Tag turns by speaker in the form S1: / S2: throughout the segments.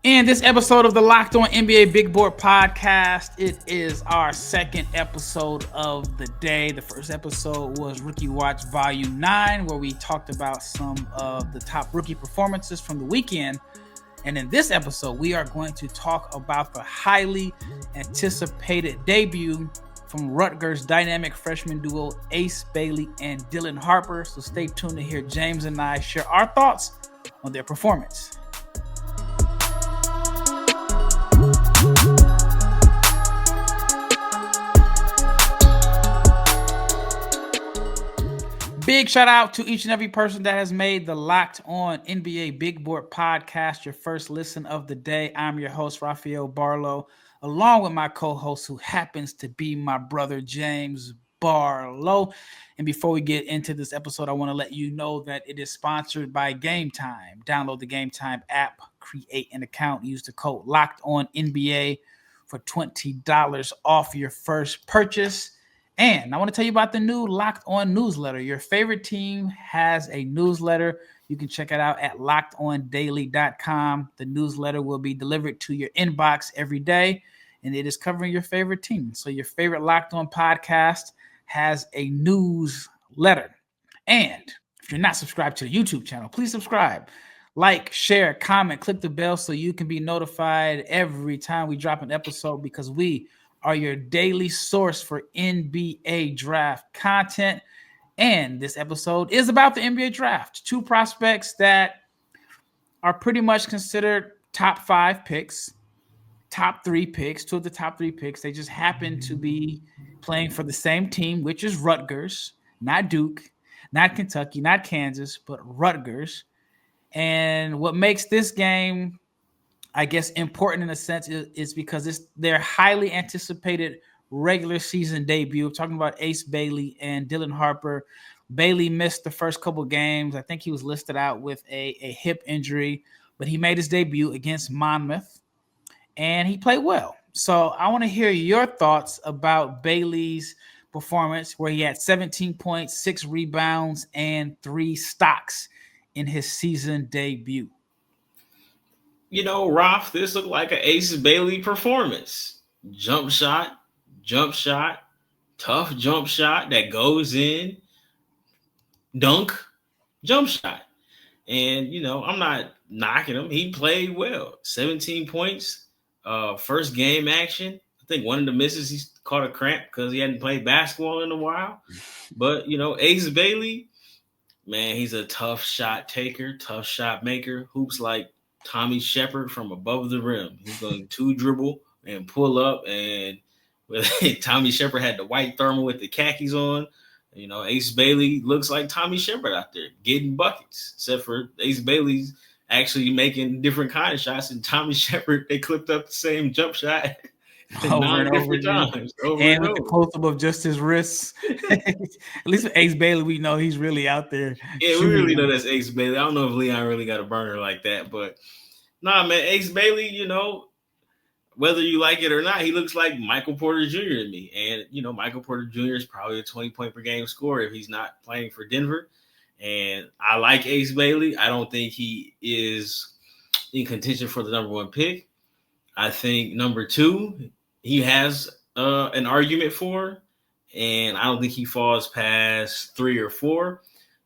S1: In this episode of the Locked On NBA Big Board podcast, it is our second episode of the day. The first episode was Rookie Watch Volume 9, where we talked about some of the top rookie performances from the weekend. And in this episode, we are going to talk about the highly anticipated debut from Rutgers dynamic freshman duo Ace Bailey and Dylan Harper. So stay tuned to hear James and I share our thoughts on their performance. Big shout out to each and every person that has made the Locked On NBA Big Board podcast your first listen of the day. I'm your host, Rafael Barlowe, along with my co-host, who happens to be my brother, James Barlowe. And before we get into this episode, I want to let you know that it is sponsored by Game Time. Download the Game Time app, create an account, use the code Locked On NBA for $20 off your first purchase. And I want to tell you about the new Locked On newsletter. Your favorite team has a newsletter. You can check it out at lockedondaily.com. The newsletter will be delivered to your inbox every day, and it is covering your favorite team. So your favorite Locked On podcast has a newsletter. And if you're not subscribed to the YouTube channel, please subscribe. Like, share, comment, click the bell so you can be notified every time we drop an episode, because we are your daily source for NBA draft content. And this episode is about the NBA draft. Two prospects that are pretty much considered top 5 picks, top 3 picks, 2 of the top 3 picks. They just happen to be playing for the same team, which is Rutgers, not Duke, not Kentucky, not Kansas, but Rutgers. And what makes this game, I guess, important in a sense is because it's their highly anticipated regular season debut. I'm talking about Ace Bailey and Dylan Harper. Bailey missed the first couple games. I think he was listed out with a hip injury, but he made his debut against Monmouth, and he played well. So I want to hear your thoughts about Bailey's performance, where he had 17 points, 6 rebounds, and 3 stocks in his season debut.
S2: You know, Roth, this looked like an Ace Bailey performance. Jump shot, tough jump shot that goes in, dunk, jump shot. And, you know, I'm not knocking him. He played well. 17 points, first game action. I think one of the misses, he caught a cramp because he hadn't played basketball in a while. But, you know, Ace Bailey, man, he's a tough shot taker, tough shot maker. Hoops like Tommy Shepard from above the rim. He's going to dribble and pull up. And Tommy Shepard had the white thermal with the khakis on. You know, Ace Bailey looks like Tommy Shepard out there getting buckets, except for Ace Bailey's actually making different kind of shots. And Tommy Shepard, they clipped up the same jump shot
S1: Over and over again. And with the close-up of just his wrists. At least with Ace Bailey, we know he's really out there.
S2: Yeah, we really know that's Ace Bailey. I don't know if Leon really got a burner like that, but nah, man, Ace Bailey, you know, whether you like it or not, he looks like Michael Porter Jr. to me. And, you know, Michael Porter Jr. is probably a 20-point per game scorer if he's not playing for Denver. And I like Ace Bailey. I don't think he is in contention for the number 1 pick. I think number 2, he has an argument for, and I don't think he falls past 3 or 4.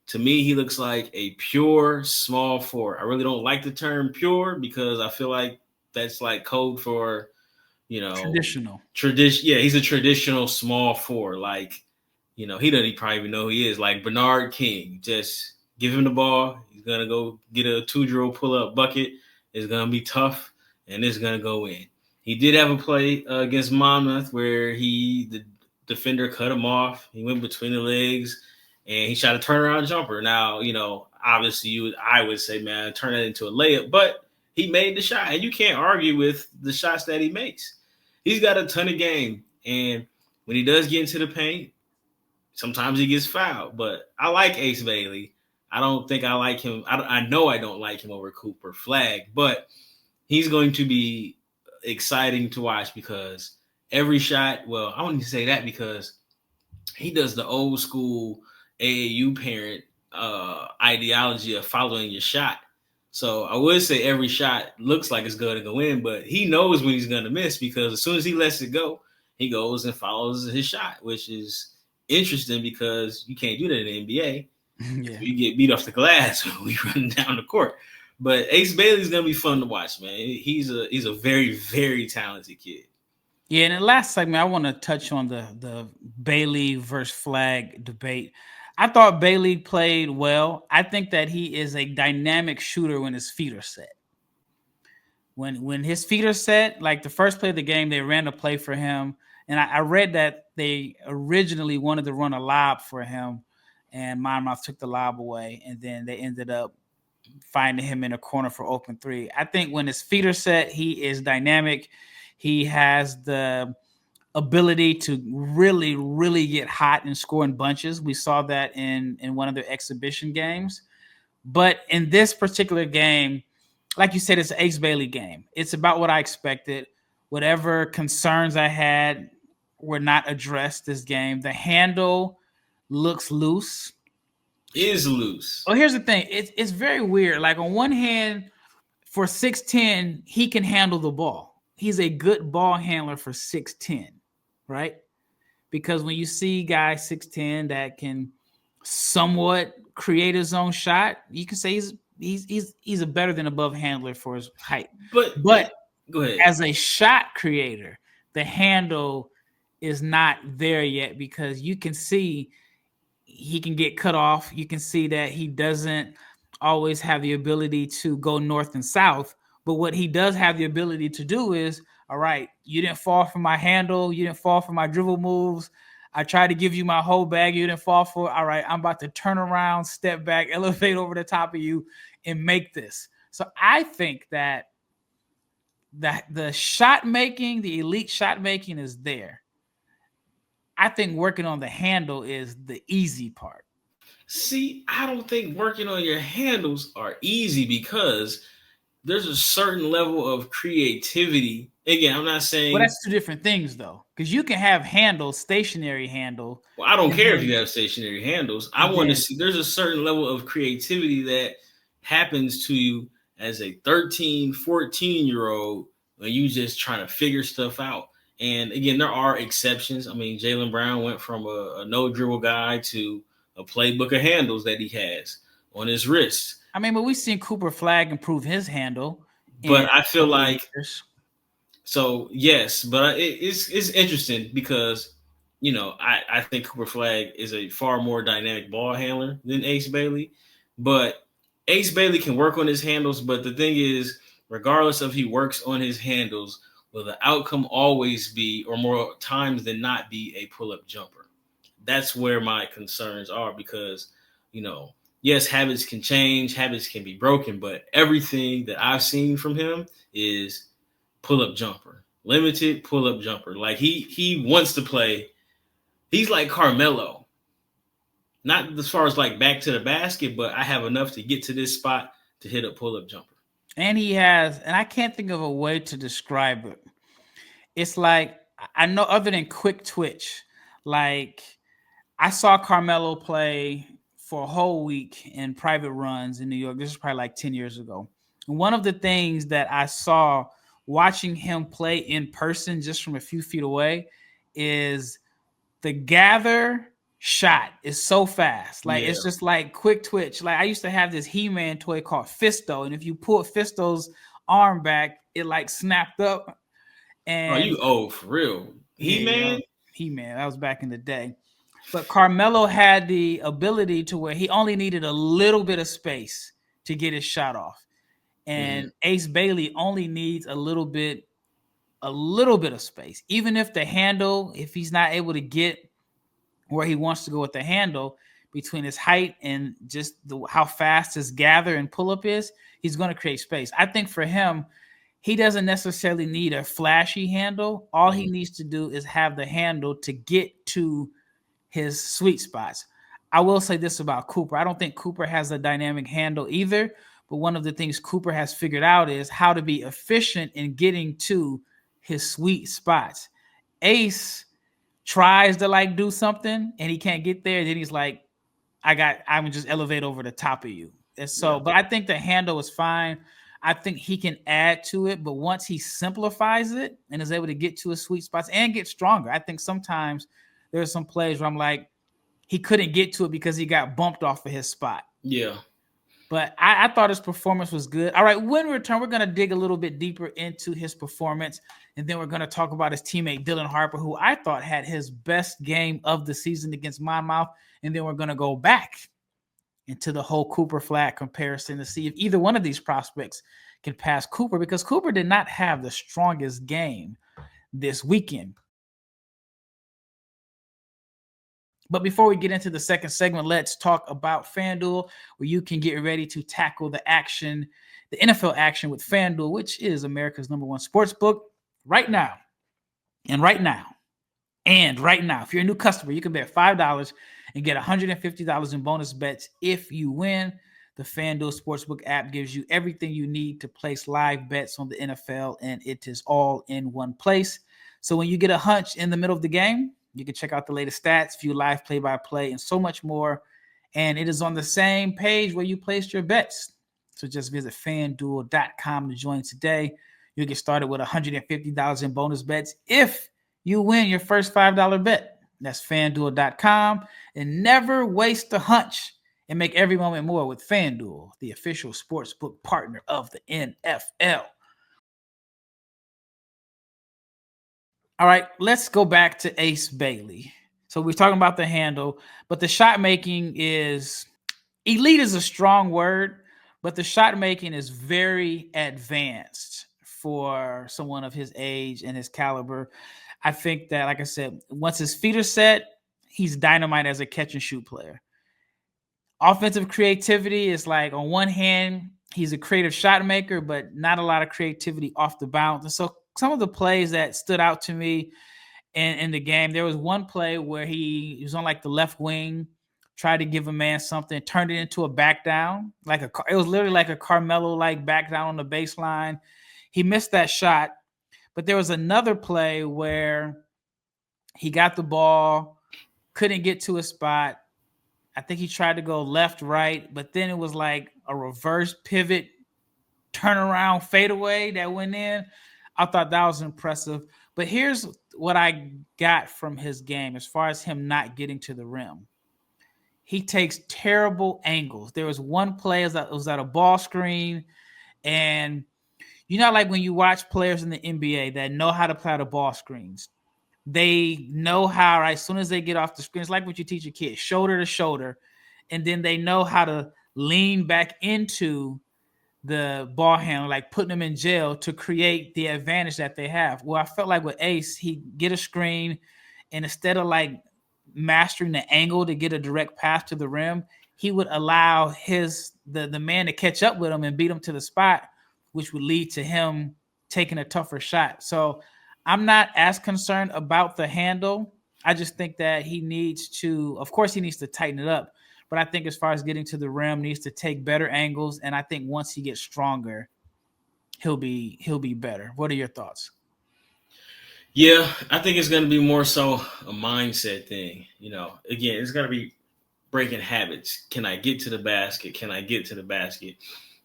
S2: To me, he looks like a pure small forward. I really don't like the term pure because I feel like that's like code for, you know,
S1: traditional.
S2: Yeah, he's a traditional small forward. Like, you know, he doesn't probably even know who he is. Like Bernard King, just give him the ball. He's going to go get a 2-drill pull-up bucket. It's going to be tough, and it's going to go in. He did have a play against Monmouth where the defender cut him off. He went between the legs, and he shot a turnaround jumper. Now, you know, obviously I would say, man, turn that into a layup, but he made the shot, and you can't argue with the shots that he makes. He's got a ton of game, and when he does get into the paint, sometimes he gets fouled. But I like Ace Bailey. I don't think I like him. I know I don't like him over Cooper Flagg, but he's going to be exciting to watch because every shot, well, I wouldn't say that because he does the old school AAU parent ideology of following your shot. So I would say every shot looks like it's going to go in, but he knows when he's going to miss because as soon as he lets it go, he goes and follows his shot, which is interesting because you can't do that in the NBA.
S1: Yeah.
S2: You get beat off the glass when we run down the court. But Ace Bailey's gonna be fun to watch, man. He's a very, very talented kid.
S1: Yeah, in the last segment, I want to touch on the Bailey versus Flagg debate. I thought Bailey played well. I think that he is a dynamic shooter when his feet are set. When his feet are set, like the first play of the game, they ran a play for him, and I read that they originally wanted to run a lob for him, and Monmouth took the lob away, and then they ended up finding him in a corner for open three. I think when his feet are set, he is dynamic. He has the ability to really, really get hot and score in bunches. We saw that in one of their exhibition games. But in this particular game, like you said, it's an Ace Bailey game. It's about what I expected. Whatever concerns I had were not addressed this game. The handle looks loose.
S2: Is loose.
S1: Well, here's the thing. It's very weird. Like on one hand, for 6'10", he can handle the ball. He's a good ball handler for 6'10", right? Because when you see guys 6'10" that can somewhat create his own shot, you can say he's a better than above handler for his height. But
S2: go ahead.
S1: As a shot creator, the handle is not there yet because you can see he can get cut off. You can see that he doesn't always have the ability to go north and south. But what he does have the ability to do is, all right, you didn't fall for my handle. You didn't fall for my dribble moves. I tried to give you my whole bag. You didn't fall for it. All right, I'm about to turn around, step back, elevate over the top of you, and make this. So I think that the shot making, the elite shot making is there. I think working on the handle is the easy part.
S2: See, I don't think working on your handles are easy because there's a certain level of creativity. Again, I'm not saying.
S1: Well, that's two different things, though, because you can have handles, stationary handle.
S2: Well, I don't care if you have stationary handles. I want to see. There's a certain level of creativity that happens to you as a 13, 14-year-old when you just trying to figure stuff out. And again, there are exceptions. I mean, Jaylen Brown went from a no dribble guy to a playbook of handles that he has on his wrist.
S1: I mean, but we've seen Cooper Flagg improve his handle.
S2: But I feel like so yes, but it's interesting because I think Cooper Flagg is a far more dynamic ball handler than Ace Bailey. But Ace Bailey can work on his handles. But the thing is, regardless of he works on his handles, will the outcome always be, or more times than not, be a pull-up jumper? That's where my concerns are because, yes, habits can change, habits can be broken, but everything that I've seen from him is pull-up jumper, limited pull-up jumper. Like he wants to play. He's like Carmelo, not as far as like back to the basket, but I have enough to get to this spot to hit a pull-up jumper.
S1: And he has, and I can't think of a way to describe it. It's like, I know other than quick twitch, like I saw Carmelo play for a whole week in private runs in New York. This is probably like 10 years ago. And one of the things that I saw watching him play in person just from a few feet away is the gather shot is so fast. Like It's just like quick twitch. Like I used to have this He-Man toy called Fisto, and if you pull Fisto's arm back, it like snapped up. And
S2: you old for real. He-Man?
S1: He-Man. That was back in the day. But Carmelo had the ability to where he only needed a little bit of space to get his shot off. And Ace Bailey only needs a little bit of space. Even if the handle, if he's not able to get where he wants to go with the handle between his height and just how fast his gather and pull up is, he's going to create space. I think for him, he doesn't necessarily need a flashy handle. All he needs to do is have the handle to get to his sweet spots. I will say this about Cooper. I don't think Cooper has a dynamic handle either, but one of the things Cooper has figured out is how to be efficient in getting to his sweet spots. Ace tries to do something and he can't get there. Then he's like, I'm just elevate over the top of you. So, but I think the handle is fine. I think he can add to it, but once he simplifies it and is able to get to his sweet spots and get stronger, I think sometimes there's some plays where I'm like, he couldn't get to it because he got bumped off of his spot.
S2: Yeah.
S1: But I thought his performance was good. All right, when we return, we're going to dig a little bit deeper into his performance, and then we're going to talk about his teammate, Dylan Harper, who I thought had his best game of the season against Monmouth, and then we're going to go back into the whole Cooper Flagg comparison to see if either one of these prospects can pass Cooper, because Cooper did not have the strongest game this weekend. But before we get into the second segment, let's talk about FanDuel, where you can get ready to tackle the action, the NFL action with FanDuel, which is America's #1 sports book right now. And right now, if you're a new customer, you can bet $5 and get $150 in bonus bets if you win. The FanDuel Sportsbook app gives you everything you need to place live bets on the NFL, and it is all in one place. So when you get a hunch in the middle of the game, you can check out the latest stats, view live play-by-play, and so much more. And it is on the same page where you placed your bets. So just visit FanDuel.com to join today. You'll get started with $150 in bonus bets if you win your first $5 bet. That's FanDuel.com. And never waste a hunch and make every moment more with FanDuel, the official sportsbook partner of the NFL. All right, let's go back to Ace Bailey. So we're talking about the handle, but the shot making is elite is a strong word, but the shot making is very advanced for someone of his age and his caliber. I think that, like I said, once his feet are set, he's dynamite as a catch and shoot player. Offensive creativity is like, on one hand, he's a creative shot maker, but not a lot of creativity off the bounce. And so some of the plays that stood out to me in the game, there was one play where he was on like the left wing, tried to give a man something, turned it into a back down. It was literally like a Carmelo-like back down on the baseline. He missed that shot. But there was another play where he got the ball, couldn't get to a spot. I think he tried to go left, right, but then it was like a reverse pivot, turnaround fadeaway that went in. I thought that was impressive. But here's what I got from his game as far as him not getting to the rim. He takes terrible angles. There was one play that was at a ball screen, and you know, like when you watch players in the NBA that know how to play the ball screens, they know how, right, as soon as they get off the screen, it's like what you teach your kids, shoulder to shoulder, and then they know how to lean back into the ball handler, like putting them in jail to create the advantage that they have. Well, I felt like with Ace, he get a screen, and instead of like mastering the angle to get a direct pass to the rim, he would allow the man to catch up with him and beat him to the spot, which would lead to him taking a tougher shot. So I'm not as concerned about the handle. I just think that he needs to tighten it up. But I think as far as getting to the rim, needs to take better angles. And I think once he gets stronger, he'll be better. What are your thoughts?
S2: Yeah, I think it's going to be more so a mindset thing. You know, again, it's going to be breaking habits. Can I get to the basket? Can I get to the basket?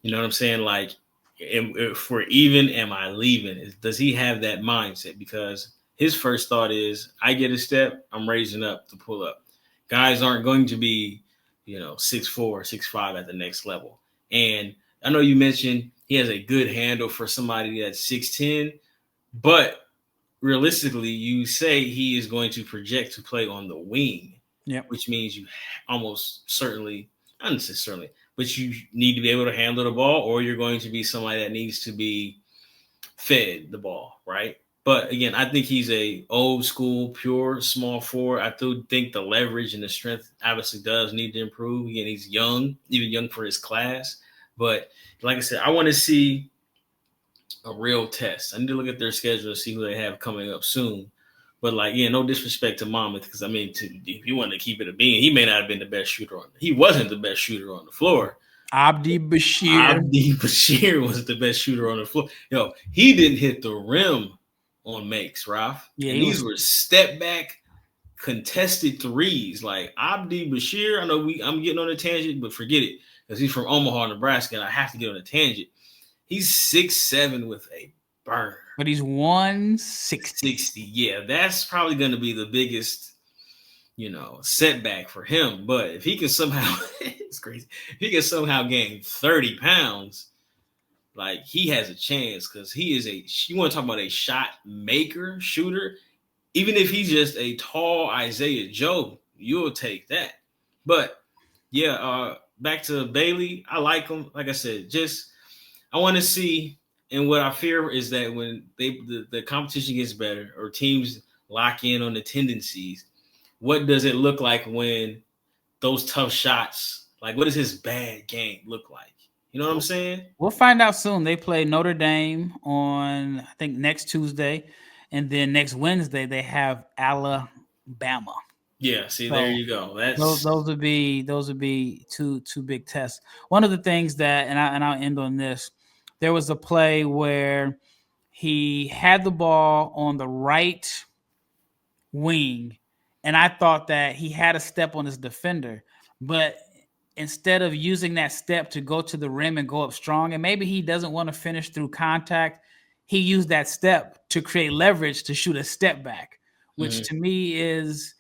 S2: You know what I'm saying? Like, if we're even, am I leaving? Does he have that mindset? Because his first thought is, I get a step, I'm raising up to pull up. Guys aren't going to be, 6'4", 6'5" at the next level. And I know you mentioned he has a good handle for somebody that's 6'10", but realistically, you say he is going to project to play on the wing, which means you almost certainly, not necessarily, but you need to be able to handle the ball, or you're going to be somebody that needs to be fed the ball, right? But again, I think he's a old school, pure small forward. I do think the leverage and the strength obviously does need to improve. Again, he's young, even young for his class. But like I said, I want to see a real test. I need to look at their schedule to see who they have coming up soon. But no disrespect to Monmouth, because if you want to keep it a bean, he may not have been the best shooter he wasn't the best shooter on the floor.
S1: Abdi Bashir
S2: was the best shooter on the floor. He didn't hit the rim on makes, Ralph. Yeah, and these were step back contested threes. Like Abdi Bashir, I know I'm getting on a tangent, but forget it. because he's from Omaha, Nebraska, and I have to get on a tangent. He's 6'7" with a burner.
S1: But he's 160.
S2: 60. Yeah, that's probably going to be the biggest, setback for him. But if he can somehow, it's crazy. If he can somehow gain 30 pounds, like he has a chance because he is you want to talk about a shot maker, shooter. Even if he's just a tall Isaiah Joe, you'll take that. But yeah, back to Bailey. I like him. Like I said, I want to see. And what I fear is that when the competition gets better or teams lock in on the tendencies, what does it look like when those tough shots, like what does his bad game look like? You know what I'm saying?
S1: We'll find out soon. They play Notre Dame on, I think, next Tuesday. And then next Wednesday, they have Alabama.
S2: Yeah, see, there you go.
S1: Those would be two big tests. One of the things that, and I'll end on this, there was a play where he had the ball on the right wing, and I thought that he had a step on his defender, but instead of using that step to go to the rim and go up strong, and maybe he doesn't want to finish through contact, he used that step to create leverage to shoot a step back, which to me is,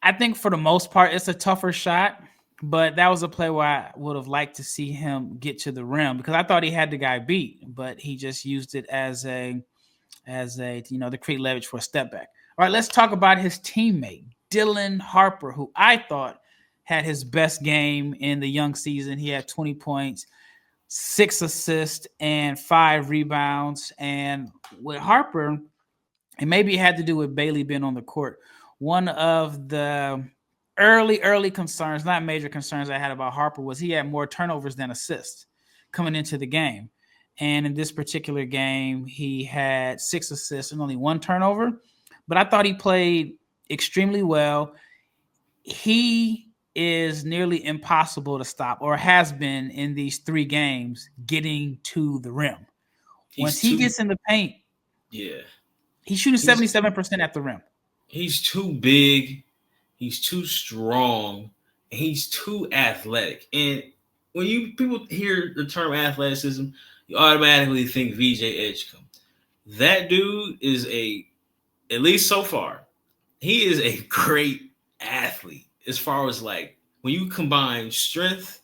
S1: I think for the most part, it's a tougher shot. But that was a play where I would have liked to see him get to the rim because I thought he had the guy beat, but he just used it as a to create leverage for a step back. All right, let's talk about his teammate, Dylan Harper, who I thought had his best game in the young season. He had 20 points, 6 assists, and 5 rebounds. And with Harper, and maybe it had to do with Bailey being on the court, one of the early concerns, not major concerns I had about Harper, was he had more turnovers than assists coming into the game. And in this particular game, he had 6 assists and only 1 turnover. But I thought he played extremely well. He is nearly impossible to stop, or has been in these 3 games, getting to the rim. Once he gets in the paint, he's shooting 77% at the rim.
S2: He's too big. He's too strong. And he's too athletic. And when people hear the term athleticism, you automatically think VJ Edgecombe. That dude is at least so far, he is a great athlete as far as like when you combine strength,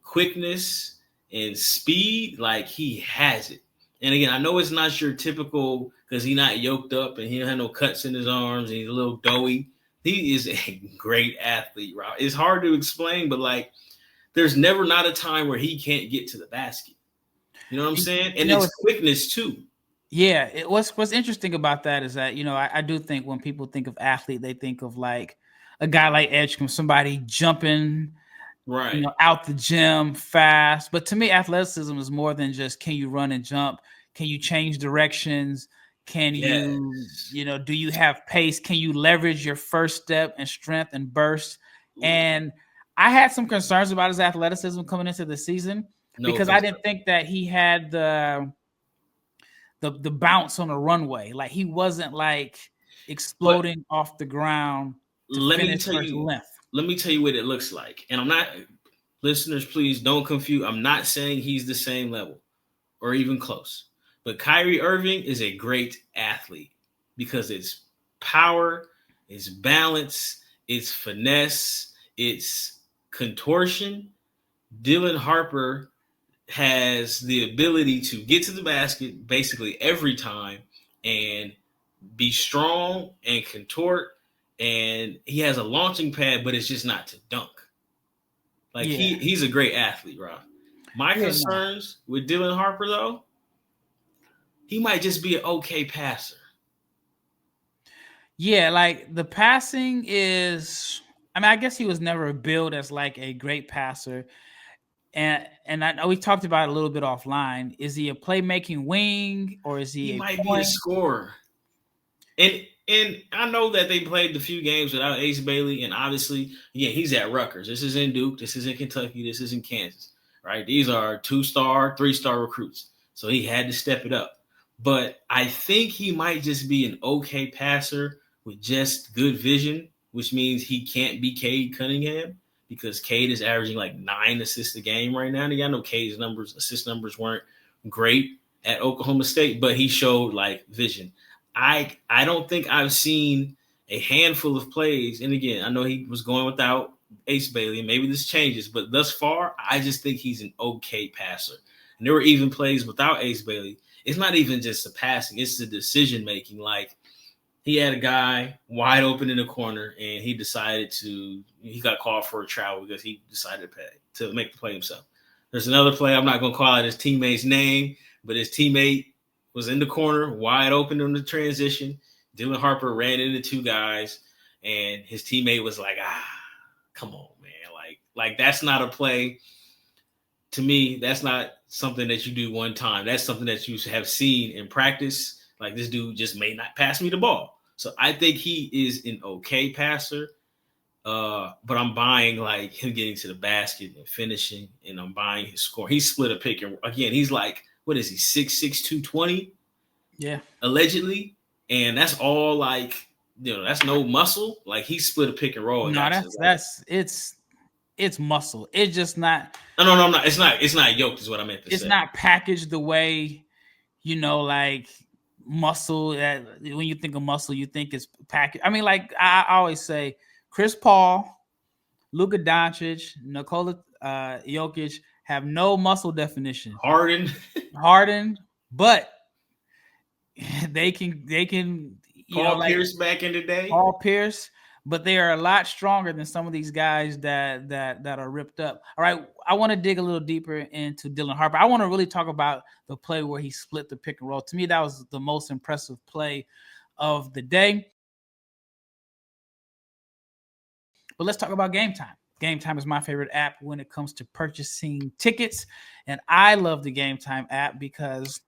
S2: quickness, and speed, like he has it. And again, I know it's not your typical because he's not yoked up and he don't have no cuts in his arms and he's a little doughy. He is a great athlete, Rob. It's hard to explain, but like there's never not a time where he can't get to the basket. You know what I'm saying? And it's quickness too.
S1: Yeah. What's interesting about that is that, I do think when people think of athlete, they think of like a guy like Edgecombe, somebody jumping
S2: right,
S1: out the gym fast. But to me, athleticism is more than just can you run and jump? Can you change directions? Can you, do you have pace? Can you leverage your first step and strength and burst? And I had some concerns about his athleticism coming into the season because I didn't think that he had the bounce on the runway. Like he wasn't like exploding off the ground to finish first length.
S2: Let me tell you what it looks like. And I'm not, listeners, please don't confuse. I'm not saying he's the same level or even close. But Kyrie Irving is a great athlete because it's power, it's balance, it's finesse, it's contortion. Dylan Harper has the ability to get to the basket basically every time and be strong and contort. And he has a launching pad, but it's just not to dunk. Like he's a great athlete, Rob. My concerns with Dylan Harper, though, he might just be an okay passer. Yeah,
S1: like the passing is, I guess he was never billed as like a great passer. And I know we talked about it a little bit offline. Is he a playmaking wing or is he
S2: might be a scorer? And I know that they played the few games without Ace Bailey, and obviously, he's at Rutgers. This is in Duke. This is in Kentucky. This is in Kansas, right? These are 2-star, 3-star recruits. So he had to step it up. But I think he might just be an okay passer with just good vision, which means he can't be Cade Cunningham. because Cade is averaging like 9 assists a game right now. And I know Cade's assist numbers weren't great at Oklahoma State, but he showed like vision. I don't think I've seen a handful of plays. And again, I know he was going without Ace Bailey, and maybe this changes, but thus far, I just think he's an okay passer. And there were even plays without Ace Bailey. It's not even just the passing, it's the decision making. Like, he had a guy wide open in the corner, and he got called for a travel because he decided to make the play himself. There's another play, I'm not going to call out his teammate's name, but his teammate was in the corner, wide open in the transition. Dylan Harper ran into 2 guys, and his teammate was like, come on, man. Like that's not a play. To me, that's not something that you do one time. That's something that you have seen in practice. Like, this dude just may not pass me the ball. So I think he is an okay passer. But I'm buying like him getting to the basket and finishing, and I'm buying his score. He split a pick, and again, he's like, what is he, 6'6", 220?
S1: Yeah.
S2: Allegedly. And that's all like, that's no muscle. Like, he split a pick and roll.
S1: No, it's muscle. It's just not.
S2: No, it's not yoked is what I meant to say.
S1: It's not packaged the way, like muscle. When you think of muscle, you think it's packaged. I mean, like I always say, Chris Paul, Luka Doncic, Nikola Jokic have no muscle definition.
S2: Harden,
S1: but they can.
S2: Paul Pierce back in the day.
S1: Paul Pierce, but they are a lot stronger than some of these guys that are ripped up. All right, I want to dig a little deeper into Dylan Harper. I want to really talk about the play where he split the pick and roll. To me, that was the most impressive play of the day. But let's talk about Game Time. Game Time is my favorite app when it comes to purchasing tickets. And I love the Game Time app because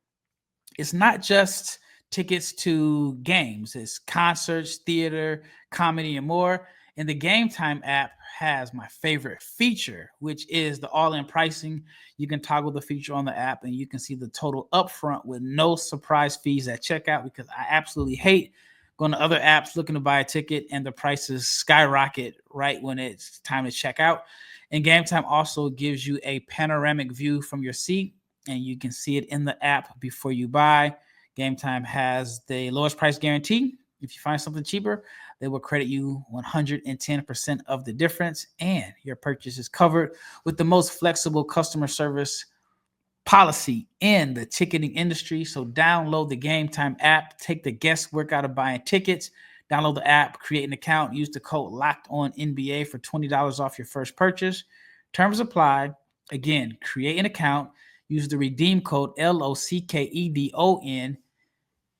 S1: it's not just tickets to games. It's concerts, theater, comedy, and more. And the Game Time app has my favorite feature, which is the all-in pricing. You can toggle the feature on the app, and you can see the total upfront with no surprise fees at checkout, because I absolutely hate going to other apps looking to buy a ticket and the prices skyrocket right when it's time to check out. And Game Time also gives you a panoramic view from your seat, and you can see it in the app before you buy. Game Time has the lowest price guarantee. If you find something cheaper, they will credit you 110% of the difference, and your purchase is covered with the most flexible customer service policy in the ticketing industry. So download the Game Time app, take the guesswork out of buying tickets. Download the app, create an account, use the code LOCKEDONNBA for $20 off your first purchase. Terms apply. Again, create an account, use the redeem code LOCKEDON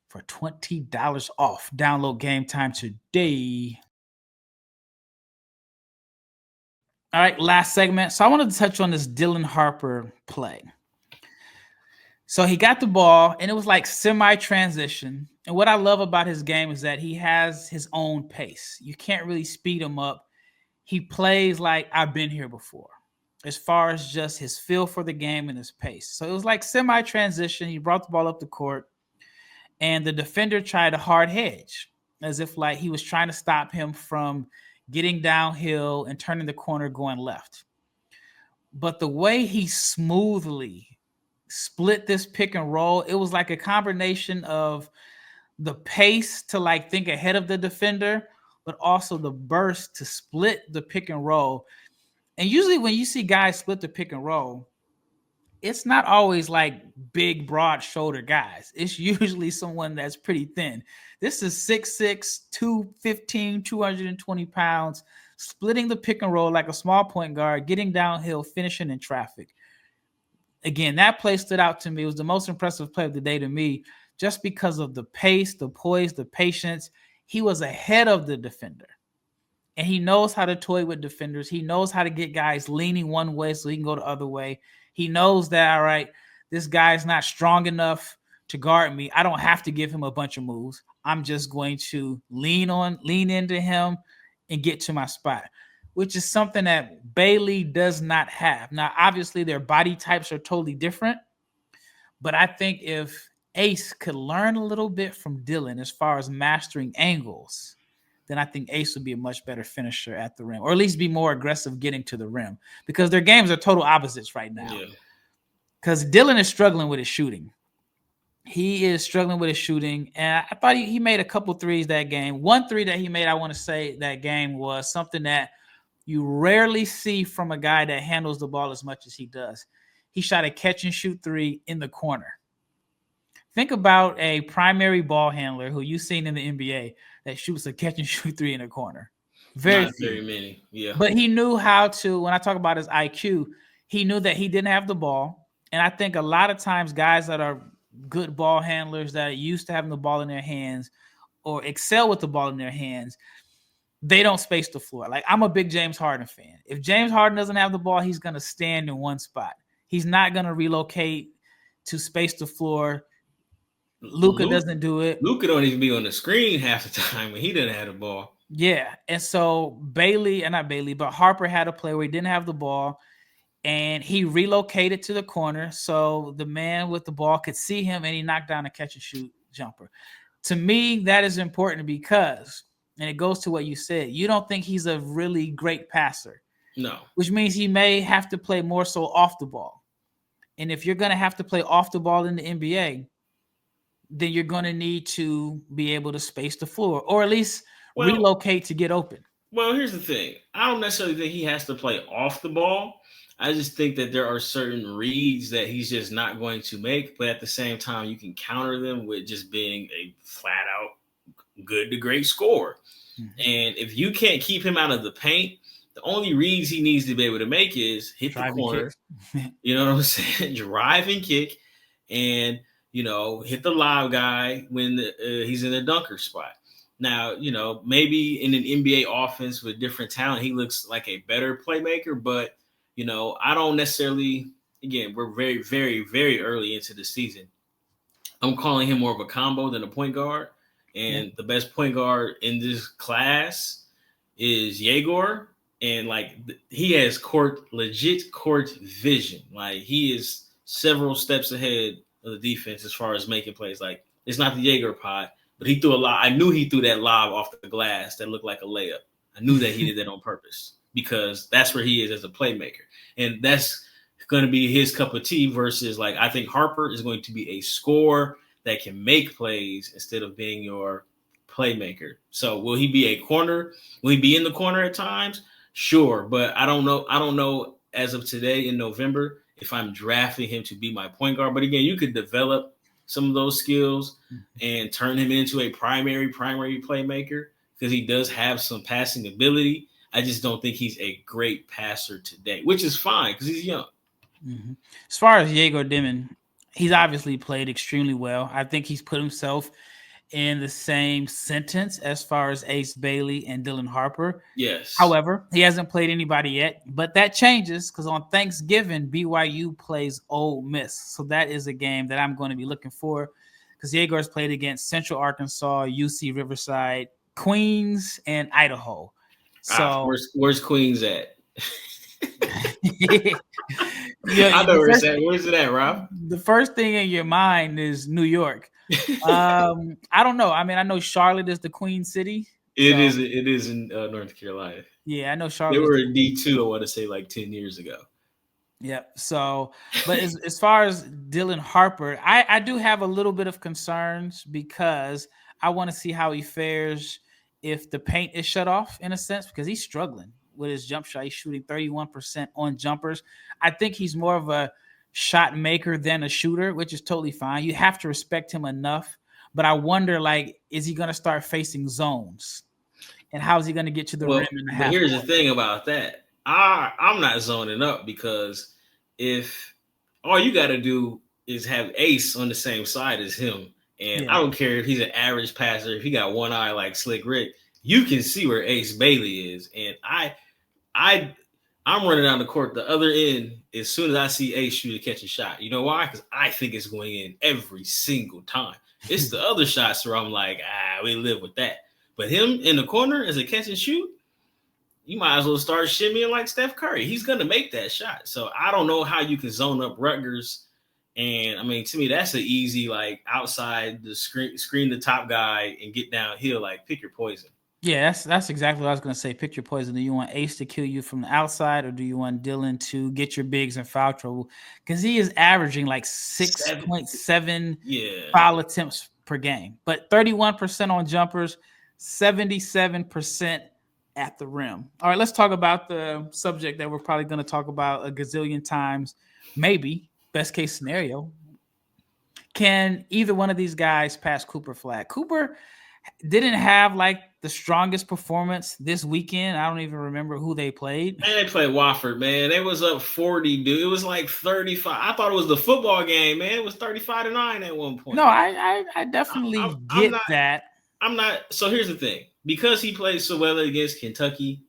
S1: for $20 off. Download Game Time today. All right, last segment. So I wanted to touch on this Dylan Harper play. So he got the ball, and it was like semi-transition. And what I love about his game is that he has his own pace. You can't really speed him up. He plays like I've been here before, as far as just his feel for the game and his pace. So it was like semi-transition. He brought the ball up the court, and the defender tried a hard hedge, as if like he was trying to stop him from getting downhill and turning the corner going left. But the way he smoothly split this pick and roll, it was like a combination of the pace to like think ahead of the defender, but also the burst to split the pick and roll. And usually when you see guys split the pick and roll, it's not always like big, broad shoulder guys. It's usually someone that's pretty thin. This is 6'6", 215, 220 pounds, splitting the pick and roll like a small point guard, getting downhill, finishing in traffic. Again, that play stood out to me. It was the most impressive play of the day to me, just because of the pace, the poise, the patience. He was ahead of the defender, and he knows how to toy with defenders. He knows how to get guys leaning one way so he can go the other way. He knows that, all right, this guy's not strong enough to guard me. I don't have to give him a bunch of moves. I'm just going to lean into him and get to my spot, which is something that Bailey does not have. Now, obviously, their body types are totally different, but I think if Ace could learn a little bit from Dylan as far as mastering angles, then I think Ace would be a much better finisher at the rim, or at least be more aggressive getting to the rim, because their games are total opposites right now.
S2: Yeah.
S1: Because Dylan is struggling with his shooting. He is struggling with his shooting, and I thought he made a couple threes that game. One three that he made, I want to say, that game was something that you rarely see from a guy that handles the ball as much as he does. He shot a catch and shoot three in the corner. Think about a primary ball handler who you've seen in the NBA that shoots a catch and shoot three in the corner.
S2: Not very many. Yeah.
S1: But he knew how to, when I talk about his IQ, he knew that he didn't have the ball. And I think a lot of times guys that are good ball handlers that are used to having the ball in their hands or excel with the ball in their hands, they don't space the floor. Like, I'm a big James Harden fan. If James Harden doesn't have the ball, he's going to stand in one spot. He's not going to relocate to space the floor. Luka doesn't do it.
S2: Luka don't even be on the screen half the time when he doesn't have the ball.
S1: Yeah. And so Harper had a play where he didn't have the ball, and he relocated to the corner so the man with the ball could see him, and he knocked down a catch and shoot jumper. To me, that is important because, and it goes to what you said, you don't think he's a really great passer.
S2: No.
S1: Which means he may have to play more so off the ball. And if you're going to have to play off the ball in the NBA, then you're going to need to be able to space the floor, or at least relocate to get open.
S2: Well, here's the thing. I don't necessarily think he has to play off the ball. I just think that there are certain reads that he's just not going to make, but at the same time, you can counter them with just being a flat out good to great scorer. Mm-hmm. And if you can't keep him out of the paint, the only reads he needs to be able to make is hit the corner. You know what I'm saying? Drive and kick, and hit the live guy when he's in the dunker spot. Now, maybe in an NBA offense with different talent, he looks like a better playmaker, but I don't necessarily, again, we're very, very, very early into the season. I'm calling him more of a combo than a point guard. And the best point guard in this class is Yegor. And he has legit court vision. Like, he is several steps ahead of the defense as far as making plays. Like, it's not the Jaeger pod, but he threw a lot. I knew he threw that lob off the glass that looked like a layup. I knew that he did that on purpose because that's where he is as a playmaker. And that's going to be his cup of tea versus, I think Harper is going to be a scorer that can make plays instead of being your playmaker. So will he be a corner? Will he be in the corner at times? Sure. But I don't know. I don't know as of today in November if I'm drafting him to be my point guard. But again, you could develop some of those skills and turn him into a primary playmaker because he does have some passing ability. I just don't think he's a great passer today, which is fine because he's young.
S1: Mm-hmm. As far as Jaeger Dimon, he's obviously played extremely well. I think he's put himself in the same sentence as far as Ace Bailey and Dylan Harper.
S2: Yes.
S1: However, he hasn't played anybody yet, but that changes because on Thanksgiving, BYU plays Ole Miss. So that is a game that I'm going to be looking for because Jaegor's played against Central Arkansas, UC Riverside, Queens, and Idaho. So
S2: where's Queens at?
S1: Yeah,
S2: I know where it's at. Where's it at, Rob?
S1: The first thing in your mind is New York. I don't know. I mean, I know Charlotte is the Queen City.
S2: It is in North Carolina.
S1: Yeah, I know Charlotte.
S2: They were in D2, I want to say 10 years ago.
S1: Yep. So, but as far as Dylan Harper, I do have a little bit of concerns because I want to see how he fares if the paint is shut off in a sense because he's struggling with his jump shot. He's shooting 31% on jumpers. I think he's more of a shot maker than a shooter, which is totally fine. You have to respect him enough. But I wonder, is he going to start facing zones? And how is he going to get to the rim in the half?
S2: But here's the thing about that. I'm not zoning up because if all you got to do is have Ace on the same side as him, and I don't care if he's an average passer, if he got one eye like Slick Rick, you can see where Ace Bailey is. And I'm running down the court the other end as soon as I see Ace shoot a catch a shot. You know why? Because I think it's going in every single time. It's the other shots where I'm like, we live with that. But him in the corner as a catch and shoot, you might as well start shimmying like Steph Curry. He's going to make that shot. So I don't know how you can zone up Rutgers. And, I mean, to me, that's an easy, outside the screen the top guy and get downhill, pick your poison.
S1: Yeah, that's exactly what I was going to say. Pick your poison. Do you want Ace to kill you from the outside, or do you want Dylan to get your bigs in foul trouble? Because he is averaging like
S2: Seven.
S1: 6.7
S2: Yeah.
S1: foul attempts per game, but 31% on jumpers, 77% at the rim. All right, let's talk about the subject that we're probably going to talk about a gazillion times, maybe best case scenario. Can either one of these guys pass Cooper Flagg? Cooper didn't have like the strongest performance this weekend. I don't even remember who they played.
S2: Man, they played Wofford, man. They was up 40, dude. It was like 35. I thought it was the football game, man. It was 35-9 at one
S1: No,
S2: point.
S1: I
S2: I,
S1: definitely
S2: I'm
S1: get
S2: not.
S1: that.
S2: I'm not. So here's the thing. Because he played so well against Kentucky,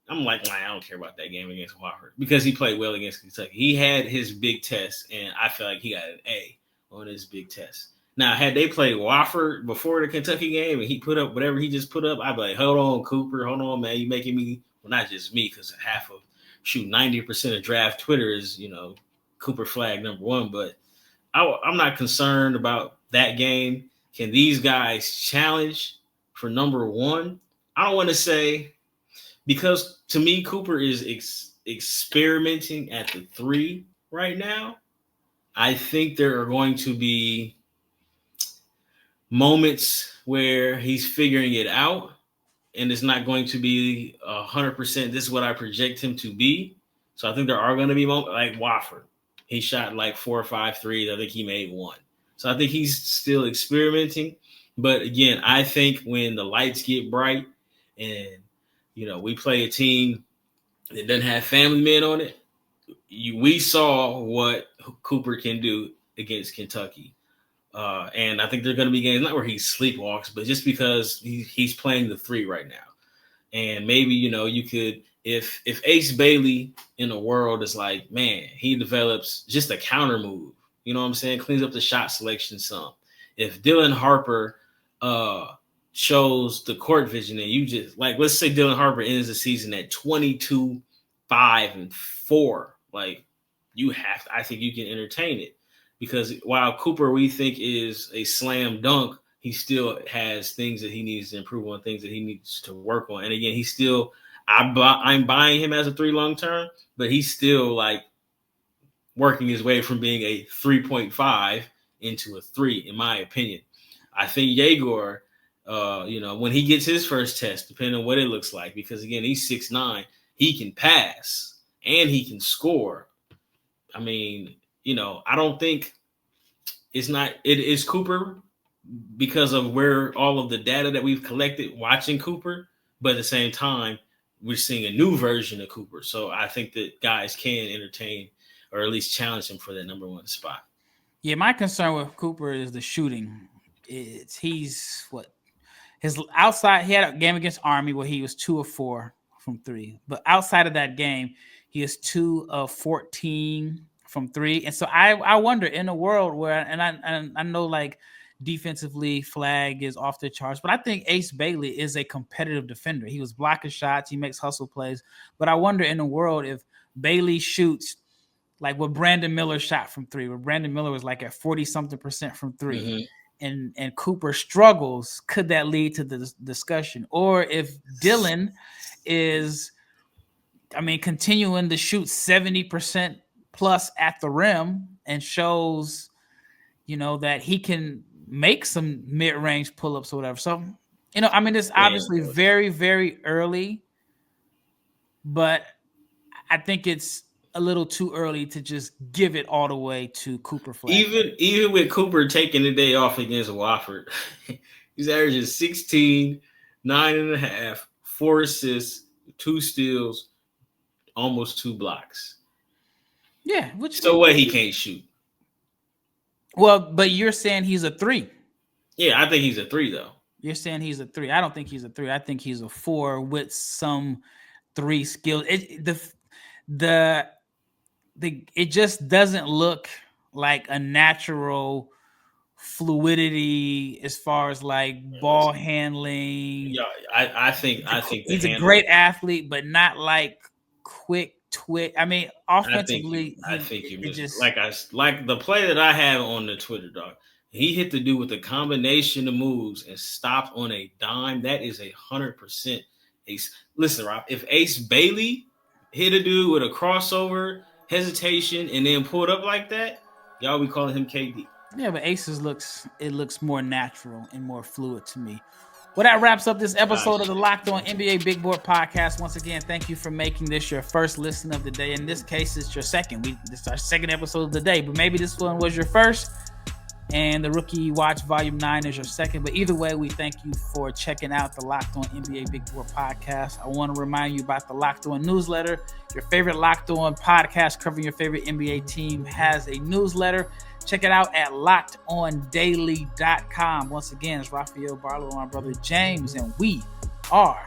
S2: I'm like, man, I don't care about that game against Wofford because he played well against Kentucky. He had his big test, and I feel like he got an A on his big test. Now, had they played Wofford before the Kentucky game and he put up whatever he just put up, I'd be like, hold on, Cooper, hold on, man, you making me, well, not just me, because half of, 90% of draft Twitter is, Cooper Flagg #1, but I'm not concerned about that game. Can these guys challenge for #1? I don't want to say, because to me, Cooper is experimenting at the 3 right now. I think there are going to be moments where he's figuring it out, and it's not going to be 100%. This is what I project him to be. So I think there are going to be moments like Wofford. He shot like 4 or 5 threes. I think he made 1. So I think he's still experimenting. But again, I think when the lights get bright and we play a team that doesn't have family men on it, we saw what Cooper can do against Kentucky. And I think there are going to be games not where he sleepwalks, but just because he's playing the 3 right now. And maybe you could, if Ace Bailey in the world is like, man, he develops just a counter move. You know what I'm saying? Cleans up the shot selection some. If Dylan Harper shows the court vision, and you just like, let's say Dylan Harper ends the season at 22, 5, and 4, like I think you can entertain it. Because while Cooper we think is a slam dunk, he still has things that he needs to improve on, things that he needs to work on. And again, he's still, I'm buying him as a 3 long term, but he's still like working his way from being a 3.5 into a 3, in my opinion. I think Yegor, when he gets his first test, depending on what it looks like, because again, he's 6'9", he can pass and he can score. I mean, I don't think it is Cooper because of where all of the data that we've collected watching Cooper, but at the same time, we're seeing a new version of Cooper. So I think that guys can entertain or at least challenge him for that #1 spot.
S1: Yeah, my concern with Cooper is the shooting. He's what his outside. He had a game against Army where he was 2 of 4 from 3, but outside of that game, he is 2 of 14 from 3. And so I wonder, in a world where, and I know like defensively Flagg is off the charts, but I think Ace Bailey is a competitive defender. He was blocking shots, he makes hustle plays, but I wonder in a world if Bailey shoots like what Brandon Miller shot from 3, where Brandon Miller was like at 40 something percent from 3.
S2: Mm-hmm.
S1: And Cooper struggles, could that lead to the discussion? Or if Dylan is, continuing to shoot 70% plus at the rim and shows, that he can make some mid-range pull-ups or whatever. So, it's obviously very, very early, but I think it's a little too early to just give it all the way to Cooper Flagg.
S2: Even with Cooper taking the day off against Wofford, he's averaging 16, 9.5, 4 assists, 2 steals, almost 2 blocks.
S1: Yeah,
S2: so what? He can't shoot.
S1: Well, but you're saying he's a 3.
S2: Yeah, I think he's a 3 though.
S1: You're saying he's a 3. I don't think he's a 3. I think he's a 4 with some 3 skills. It just doesn't look like a natural fluidity as far as like ball handling.
S2: Yeah, I think
S1: he's a great athlete, but not like quick twitch. Offensively,
S2: I think you missed just like the play that I have on the Twitter, dog. He hit the dude with a combination of moves and stopped on a dime. That is 100% ace. Listen, Rob, if Ace Bailey hit a dude with a crossover, hesitation, and then pulled up like that, y'all be calling him KD.
S1: Yeah, but Aces looks more natural and more fluid to me. Well, that wraps up this episode of the Locked On NBA Big Board Podcast. Once again, thank you for making this your first listen of the day. In this case, it's your second. This is our second episode of the day, but maybe this one was your first, and the Rookie Watch Volume 9 is your second. But either way, we thank you for checking out the Locked On NBA Big Board Podcast. I want to remind you about the Locked On newsletter. Your favorite Locked On podcast covering your favorite NBA team has a newsletter. Check it out at lockedondaily.com. Once again, it's Rafael Barlowe and my brother James, and we are